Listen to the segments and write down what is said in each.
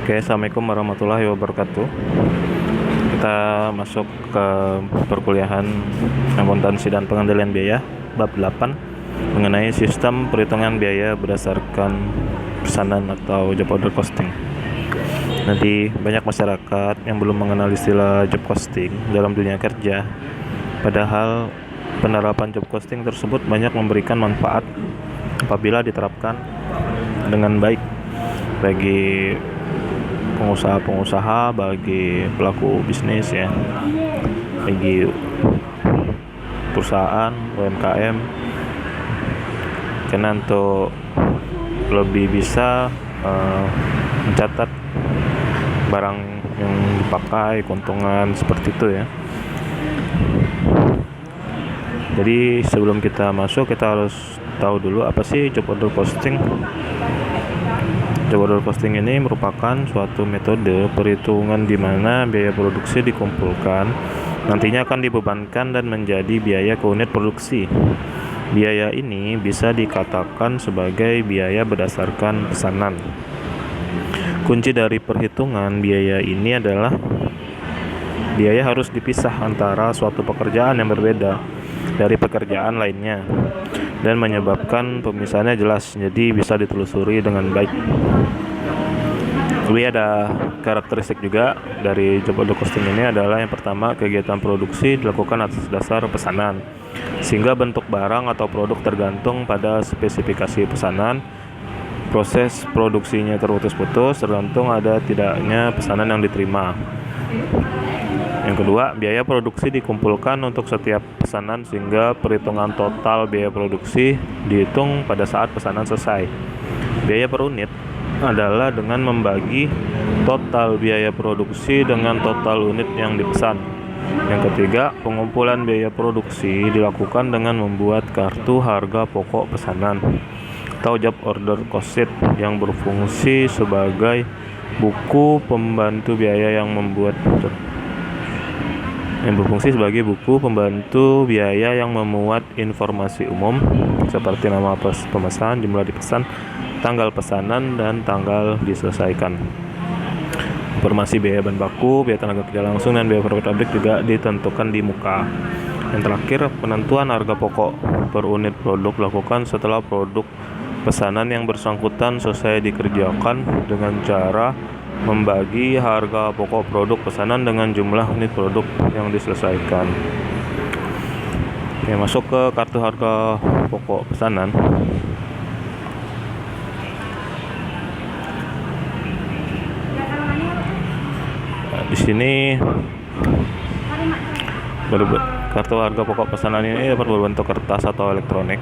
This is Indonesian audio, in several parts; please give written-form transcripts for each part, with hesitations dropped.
Oke, assalamualaikum warahmatullahi wabarakatuh. Kita masuk ke perkuliahan akuntansi dan pengendalian biaya bab 8 mengenai sistem perhitungan biaya berdasarkan pesanan atau job order costing. Nanti banyak masyarakat yang belum mengenal istilah job costing dalam dunia kerja, padahal penerapan job costing tersebut banyak memberikan manfaat apabila diterapkan dengan baik bagi pengusaha-pengusaha, bagi pelaku bisnis ya, bagi perusahaan UMKM, karena untuk lebih bisa mencatat barang yang dipakai, keuntungan seperti itu ya. Jadi sebelum kita masuk, kita harus tahu dulu apa sih job order costing. Job order costing ini merupakan suatu metode perhitungan di mana biaya produksi dikumpulkan, nantinya akan dibebankan dan menjadi biaya ke unit produksi. Biaya ini bisa dikatakan sebagai biaya berdasarkan pesanan. Kunci dari perhitungan biaya ini adalah biaya harus dipisah antara suatu pekerjaan yang berbeda dari pekerjaan lainnya dan menyebabkan pemisahannya jelas, jadi bisa ditelusuri dengan baik. Tapi ada karakteristik juga dari job order costing ini adalah yang pertama, kegiatan produksi dilakukan atas dasar pesanan, sehingga bentuk barang atau produk tergantung pada spesifikasi pesanan. Proses produksinya terputus-putus tergantung ada tidaknya pesanan yang diterima. Yang kedua, biaya produksi dikumpulkan untuk setiap pesanan sehingga perhitungan total biaya produksi dihitung pada saat pesanan selesai. Biaya per unit adalah dengan membagi total biaya produksi dengan total unit yang dipesan. Yang ketiga, pengumpulan biaya produksi dilakukan dengan membuat kartu harga pokok pesanan atau job order cost sheet yang berfungsi sebagai buku pembantu biaya yang memuat informasi umum seperti nama pemesan, jumlah dipesan, tanggal pesanan, dan tanggal diselesaikan. Informasi biaya bahan baku, biaya tenaga kerja langsung, dan biaya overhead pabrik juga ditentukan di muka. Yang terakhir, penentuan harga pokok per unit produk dilakukan setelah produk pesanan yang bersangkutan selesai dikerjakan dengan cara membagi harga pokok produk pesanan dengan jumlah unit produk yang diselesaikan. Oke, masuk ke kartu harga pokok pesanan. Nah, di sini kartu harga pokok pesanan ini dapat berbentuk kertas atau elektronik.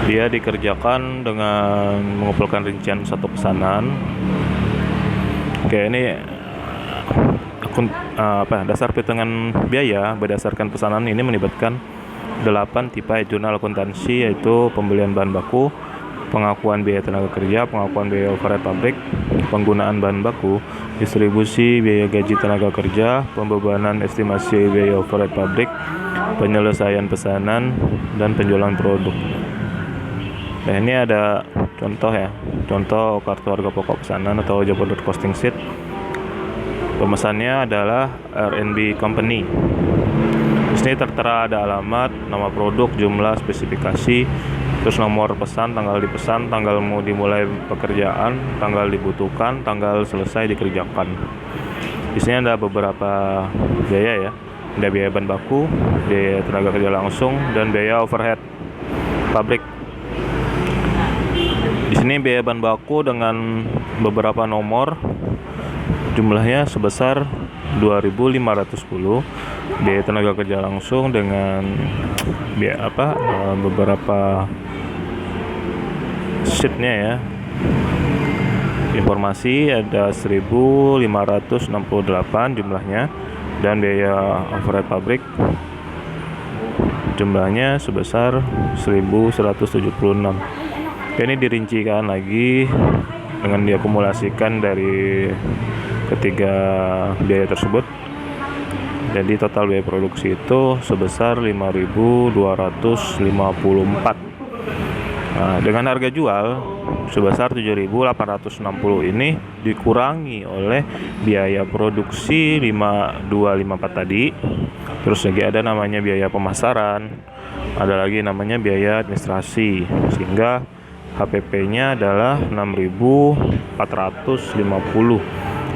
Dia dikerjakan dengan mengumpulkan rincian satu pesanan. Oke, ini dasar perhitungan biaya berdasarkan pesanan ini melibatkan 8 tipe jurnal akuntansi, yaitu pembelian bahan baku, pengakuan biaya tenaga kerja, pengakuan biaya overhead pabrik, penggunaan bahan baku, distribusi biaya gaji tenaga kerja, pembebanan estimasi biaya overhead pabrik, penyelesaian pesanan, dan penjualan produk. Nah, ini ada contoh kartu harga pokok pesanan atau job order costing sheet. Pemesannya adalah R&B Company. Di sini tertera ada alamat, nama produk, jumlah, spesifikasi, terus nomor pesan, tanggal dipesan, tanggal mau dimulai pekerjaan, tanggal dibutuhkan, tanggal selesai dikerjakan. Di sini ada beberapa biaya ya. Ada biaya bahan baku, biaya tenaga kerja langsung, dan biaya overhead pabrik. Di sini biaya bahan baku dengan beberapa nomor, jumlahnya sebesar 2.510. Biaya tenaga kerja langsung dengan beberapa sheetnya ya. Informasi ada 1.568 jumlahnya, dan biaya overhead pabrik jumlahnya sebesar 1.176. Ini dirincikan lagi dengan diakumulasikan dari ketiga biaya tersebut. Jadi total biaya produksi itu sebesar 5.254. Nah, dengan harga jual sebesar 7.860 ini dikurangi oleh biaya produksi 5254 tadi. Terus lagi ada namanya biaya pemasaran, ada lagi namanya biaya administrasi, sehingga HPP-nya adalah 6.450.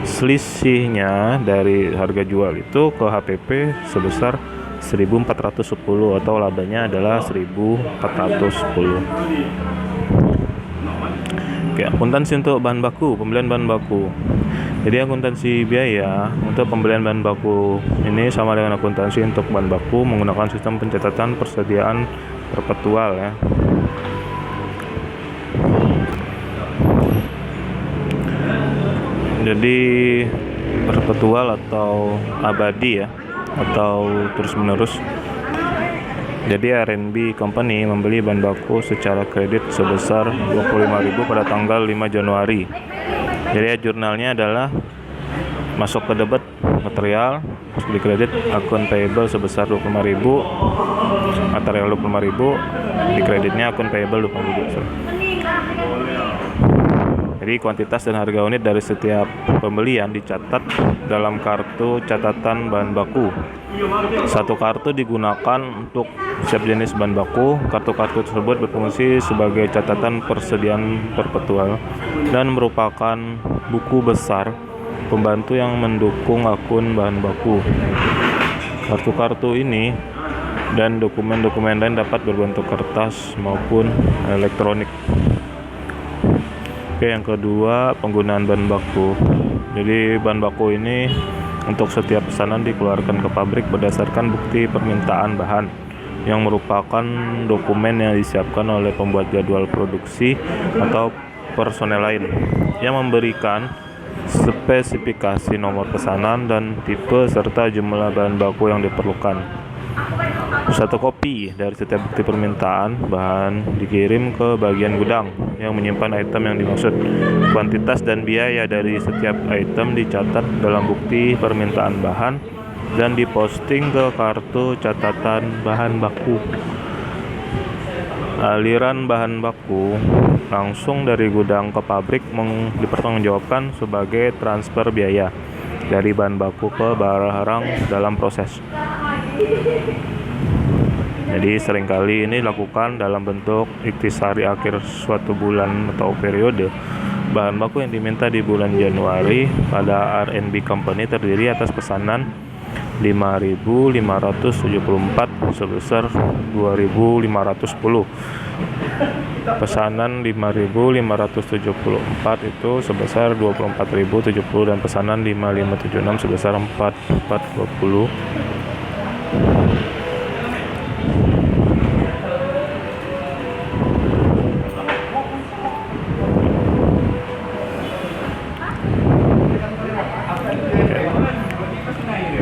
Selisihnya dari harga jual itu ke HPP sebesar 1.410 atau labanya adalah 1.410. Oke, akuntansi untuk bahan baku, pembelian bahan baku. Jadi akuntansi biaya untuk pembelian bahan baku ini sama dengan akuntansi untuk bahan baku menggunakan sistem pencatatan persediaan perpetual ya. Jadi perpetual atau abadi ya, atau terus menerus. Jadi R&B Company membeli bahan baku secara kredit sebesar 25.000 pada tanggal 5 Januari. Jadi jurnalnya adalah masuk ke debit material, masuk di kredit akun payable sebesar 25.000, material 25.000, di kreditnya akun payable 25.000. Jadi kuantitas dan harga unit dari setiap pembelian dicatat dalam kartu catatan bahan baku. Satu kartu digunakan untuk setiap jenis bahan baku. Kartu-kartu tersebut berfungsi sebagai catatan persediaan perpetual dan merupakan buku besar pembantu yang mendukung akun bahan baku. Kartu-kartu ini dan dokumen-dokumen lain dapat berbentuk kertas maupun elektronik. Oke, yang kedua, penggunaan bahan baku. Jadi bahan baku ini untuk setiap pesanan dikeluarkan ke pabrik berdasarkan bukti permintaan bahan yang merupakan dokumen yang disiapkan oleh pembuat jadwal produksi atau personel lain yang memberikan spesifikasi nomor pesanan dan tipe serta jumlah bahan baku yang diperlukan. Satu kopi dari setiap bukti permintaan bahan dikirim ke bagian gudang yang menyimpan item yang dimaksud. Kuantitas dan biaya dari setiap item dicatat dalam bukti permintaan bahan dan diposting ke kartu catatan bahan baku. Aliran bahan baku langsung dari gudang ke pabrik dipertanggungjawabkan sebagai transfer biaya dari bahan baku ke barang dalam proses. Jadi seringkali ini dilakukan dalam bentuk iktisari akhir suatu bulan atau periode. Bahan baku yang diminta di bulan Januari pada R&B Company terdiri atas pesanan 5.574 sebesar 2.510. Pesanan 5.574 itu sebesar 24.070 dan pesanan 5.576 sebesar 4.420.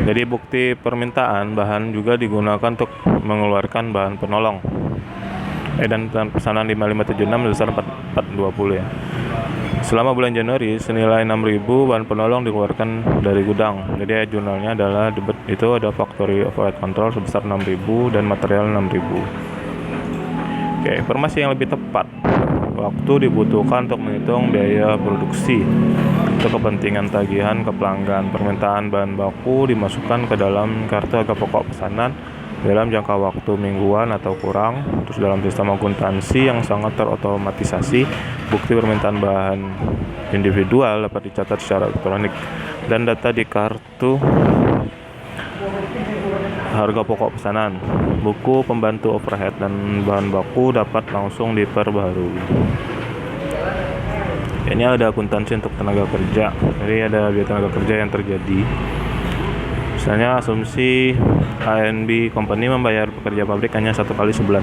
Jadi bukti permintaan bahan juga digunakan untuk mengeluarkan bahan penolong. Dan pesanan 5576 sebesar 4420 ya. Selama bulan Januari senilai 6.000 bahan penolong dikeluarkan dari gudang. Jadi jurnalnya adalah debit itu ada factory overhead control sebesar 6.000 dan material 6.000. Oke, informasi yang lebih tepat. Waktu dibutuhkan untuk menghitung biaya produksi. Untuk kepentingan tagihan ke pelanggan, permintaan bahan baku dimasukkan ke dalam kartu harga pokok pesanan dalam jangka waktu mingguan atau kurang. Terus dalam sistem akuntansi yang sangat terotomatisasi, bukti permintaan bahan individual dapat dicatat secara elektronik dan data di kartu harga pokok pesanan, buku pembantu overhead dan bahan baku dapat langsung diperbarui. Ini ada akuntansi untuk tenaga kerja. Jadi ada biaya tenaga kerja yang terjadi. Misalnya asumsi R&B Company membayar pekerja pabrik hanya 1 kali sebulan.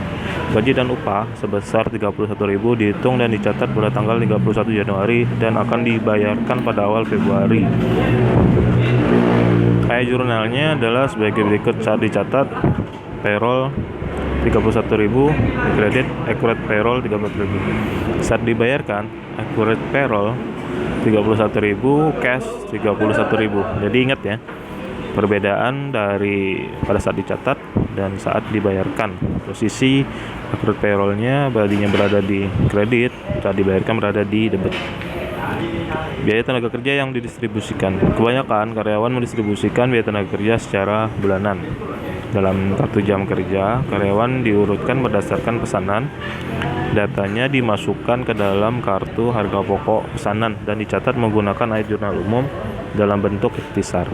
Gaji dan upah sebesar 31.000 dihitung dan dicatat pada tanggal 31 Januari dan akan dibayarkan pada awal Februari. Kayak jurnalnya adalah sebagai berikut. Saat dicatat payroll 31.000, kredit accurate payroll 30.000. Saat dibayarkan accurate payroll 31.000, cash 31.000. Jadi ingat ya, Perbedaan dari pada saat dicatat dan saat dibayarkan. Posisi accrued payroll-nya tadinya berada di kredit, saat dibayarkan berada di debit. Biaya tenaga kerja yang didistribusikan. Kebanyakan karyawan mendistribusikan biaya tenaga kerja secara bulanan. Dalam kartu jam kerja, karyawan diurutkan berdasarkan pesanan. Datanya dimasukkan ke dalam kartu harga pokok pesanan dan dicatat menggunakan ayat jurnal umum dalam bentuk ikhtisar.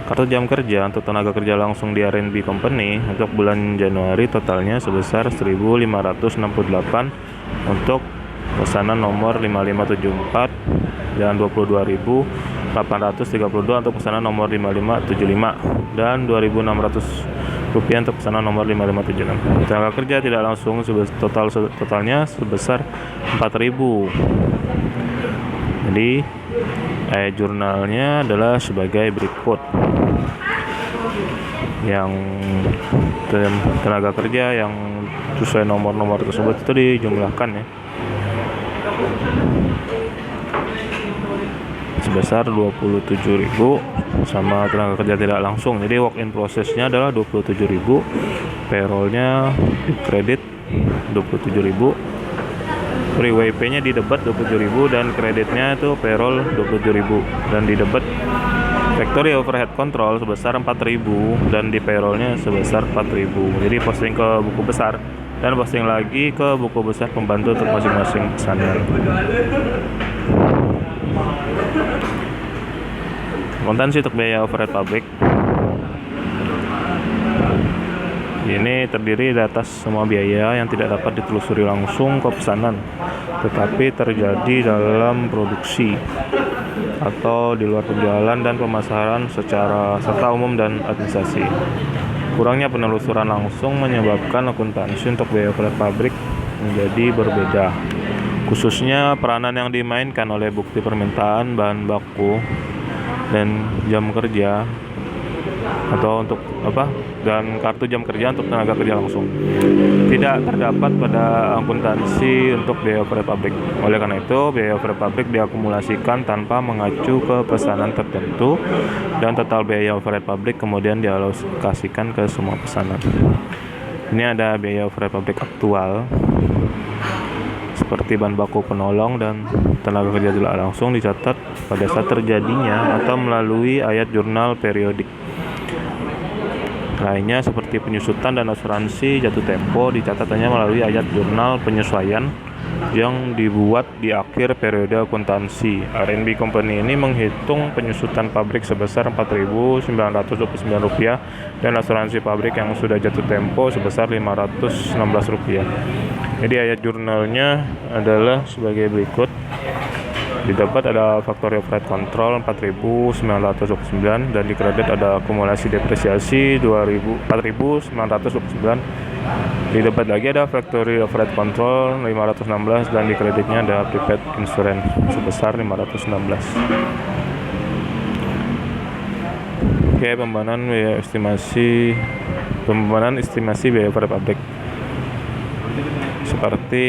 Kartu jam kerja untuk tenaga kerja langsung di R&B Company untuk bulan Januari totalnya sebesar 1.568 untuk pesanan nomor 5574 dan 22.832 untuk pesanan nomor 5575 dan 2.600 rupiah untuk pesanan nomor 5576. Tenaga kerja tidak langsung totalnya sebesar 4.000. Jadi jurnalnya adalah sebagai berikut. Yang tenaga kerja yang sesuai nomor-nomor tersebut itu dijumlahkan ya. Sebesar 27.000 sama tenaga kerja tidak langsung. Jadi work in process-nya adalah 27.000, payroll-nya di kredit 27.000, WIP-nya di debit 27.000 dan kreditnya itu payroll 27.000 dan di debit factory overhead control sebesar 4.000 dan di payroll-nya sebesar 4.000. Jadi posting ke buku besar dan posting lagi ke buku besar pembantu untuk masing-masing pesanan. Akuntansi untuk biaya overhead pabrik ini terdiri dari atas semua biaya yang tidak dapat ditelusuri langsung ke pesanan tetapi terjadi dalam produksi atau di luar penjualan dan pemasaran serta umum dan administrasi. Kurangnya penelusuran langsung menyebabkan akuntansi untuk biaya overhead pabrik menjadi berbeda. Khususnya peranan yang dimainkan oleh bukti permintaan bahan baku dan jam kerja atau untuk dan kartu jam kerja untuk tenaga kerja langsung tidak terdapat pada akuntansi untuk biaya overhead pabrik. Oleh karena itu, biaya overhead pabrik diakumulasikan tanpa mengacu ke pesanan tertentu dan total biaya overhead pabrik kemudian dialokasikan ke semua pesanan. Ini ada biaya overhead pabrik aktual seperti bahan baku penolong dan tenaga kerja tidak langsung dicatat pada saat terjadinya atau melalui ayat jurnal periodik. Lainnya seperti penyusutan dan asuransi jatuh tempo dicatat hanya melalui ayat jurnal penyesuaian yang dibuat di akhir periode akuntansi. R&B Company ini menghitung penyusutan pabrik sebesar Rp4.929 dan asuransi pabrik yang sudah jatuh tempo sebesar Rp516. Jadi ayat jurnalnya adalah sebagai berikut. Di debit ada factory overhead control 4.929 dan di kredit ada akumulasi depresiasi 4.929. Di debit lagi ada factory overhead control 516 dan di kreditnya ada prepaid insurance sebesar 516. Oke, pembayaran estimasi biaya overhead pabrik seperti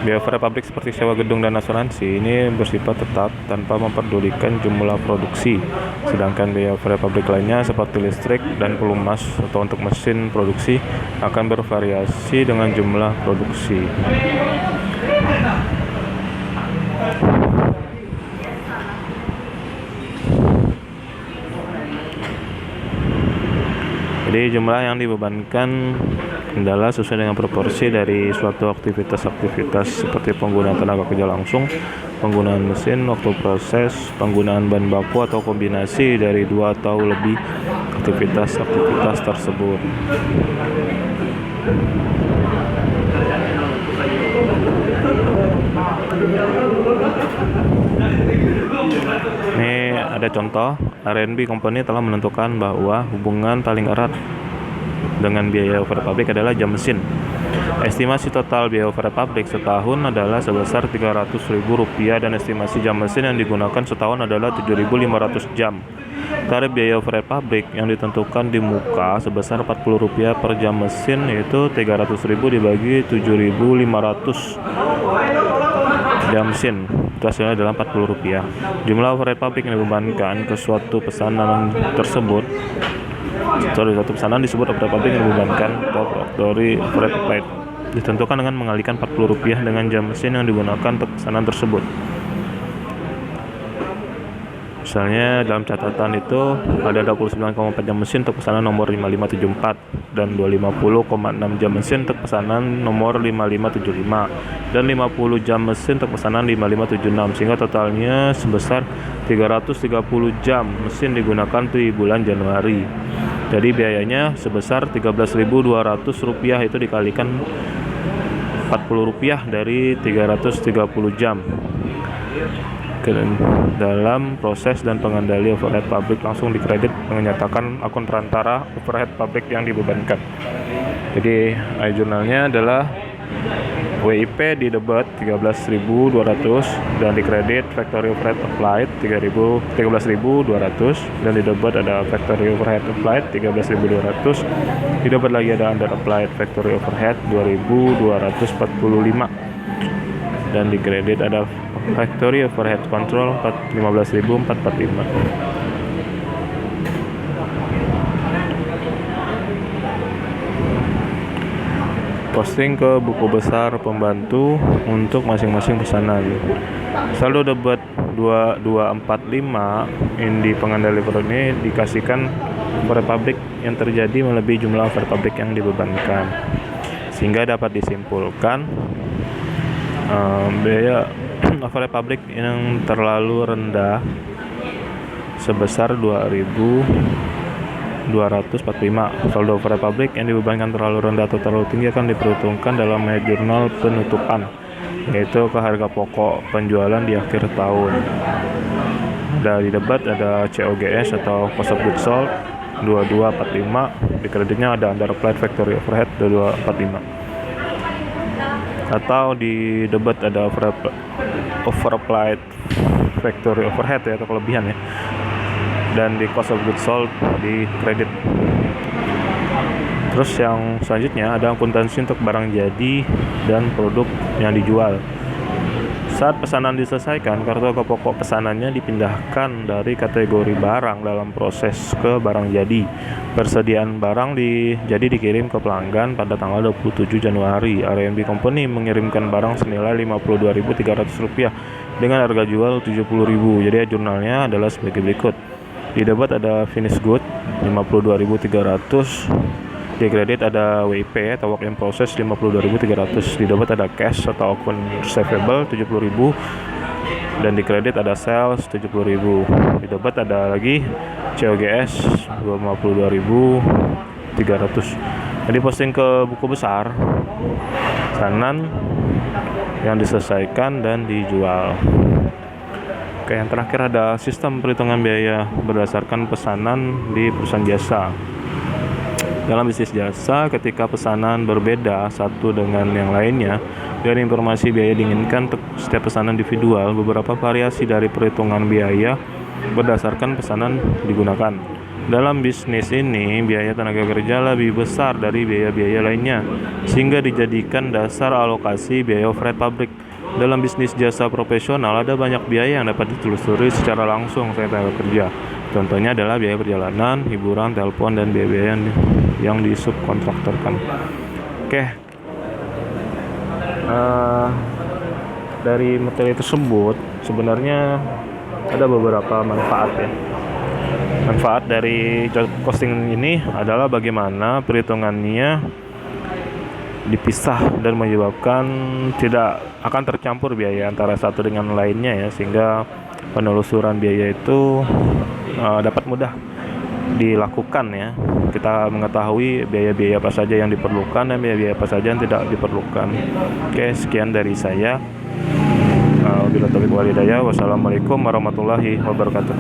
biaya overhead pabrik seperti sewa gedung dan asuransi ini bersifat tetap tanpa memperdulikan jumlah produksi. Sedangkan biaya overhead pabrik lainnya seperti listrik dan pelumas atau untuk mesin produksi akan bervariasi dengan jumlah produksi. Jadi jumlah yang dibebankan adalah sesuai dengan proporsi dari suatu aktivitas seperti penggunaan tenaga kerja langsung, penggunaan mesin, waktu proses, penggunaan bahan baku atau kombinasi dari 2 atau lebih aktivitas tersebut. Ini ada contoh, R&B Company telah menentukan bahwa hubungan paling erat dengan biaya overhead pabrik adalah jam mesin. Estimasi total biaya overhead pabrik setahun adalah sebesar Rp300.000 dan estimasi jam mesin yang digunakan setahun adalah 7.500 jam. Tarif biaya overhead pabrik yang ditentukan di muka sebesar Rp40 per jam mesin, yaitu 300.000 dibagi 7.500 jam mesin. itu hasilnya adalah Rp40. Jumlah overhead pabrik yang dibebankan ke suatu pesanan tersebut satu pesanan disebut overhead pabrik yang dibebankan atau factory overhead applied, ditentukan dengan mengalihkan Rp40 dengan jam mesin yang digunakan untuk pesanan tersebut. Misalnya dalam catatan itu ada 29,4 jam mesin untuk pesanan nomor 5574 dan 250,6 jam mesin untuk pesanan nomor 5575 dan 50 jam mesin untuk pesanan 5576, sehingga totalnya sebesar 330 jam mesin digunakan di bulan Januari. Jadi biayanya sebesar Rp13.200 itu dikalikan Rp40 dari 330 jam. Dalam proses dan pengendali overhead pabrik langsung dikredit menyatakan akun perantara overhead pabrik yang dibebankan. Jadi jurnalnya adalah WIP di debit 13.200 dan dikredit factory overhead applied 13.200 dan di debit ada factory overhead applied 13.200, di debit lagi ada under applied factory overhead 2.245 dan di kredit ada factory overhead control 15.445. Posting ke buku besar pembantu untuk masing-masing pesanan. Saldo debit 2245 di pengendali produk ini dikasihkan overhead pabrik yang terjadi melebihi jumlah overhead pabrik yang dibebankan, sehingga dapat disimpulkan biaya overhead pabrik yang terlalu rendah sebesar 2.245. Saldo overhead pabrik yang dibebankan terlalu rendah atau terlalu tinggi akan diperhitungkan dalam jurnal penutupan, yaitu ke harga pokok penjualan di akhir tahun. Dari debat ada COGS atau cost of goods sold 2245, di kreditnya ada under applied factory overhead 2245. Atau di debat ada over applied factory overhead atau kelebihan ya, dan di cost of goods sold di kredit. Terus yang selanjutnya ada akuntansi untuk barang jadi dan produk yang dijual. Saat pesanan diselesaikan, kartu pokok pesanannya dipindahkan dari kategori barang dalam proses ke barang jadi. Persediaan barang jadi dikirim ke pelanggan pada tanggal 27 Januari. R&B Company mengirimkan barang senilai Rp52.300 dengan harga jual Rp70.000. Jadi jurnalnya adalah sebagai berikut. Di debit ada finish good Rp52.300, di kredit ada WIP atau work in process Rp52.300, di debit ada cash atau akun receivable Rp70.000 dan di kredit ada sales Rp70.000. Di debit ada lagi COGS Rp52.300. Jadi posting ke buku besar pesanan yang diselesaikan dan dijual. Oke, yang terakhir ada sistem perhitungan biaya berdasarkan pesanan di perusahaan jasa. Dalam bisnis jasa, ketika pesanan berbeda satu dengan yang lainnya dan informasi biaya diinginkan untuk setiap pesanan individual, beberapa variasi dari perhitungan biaya berdasarkan pesanan digunakan. Dalam bisnis ini, biaya tenaga kerja lebih besar dari biaya-biaya lainnya, sehingga dijadikan dasar alokasi biaya overhead pabrik. Dalam bisnis jasa profesional, ada banyak biaya yang dapat ditelusuri secara langsung oleh tenaga kerja. Contohnya adalah biaya perjalanan, hiburan, telepon, dan biaya-biaya yang disubkontraktorkan. Oke. Dari materi tersebut sebenarnya ada beberapa manfaat ya. Manfaat dari job costing ini adalah bagaimana perhitungannya dipisah dan menyebabkan tidak akan tercampur biaya antara satu dengan lainnya ya, sehingga penelusuran biaya itu dapat mudah dilakukan ya. Kita mengetahui biaya-biaya apa saja yang diperlukan dan biaya-biaya apa saja yang tidak diperlukan. Oke, sekian dari saya. Wabillahi taufiq wal hidayah. Wassalamualaikum warahmatullahi wabarakatuh.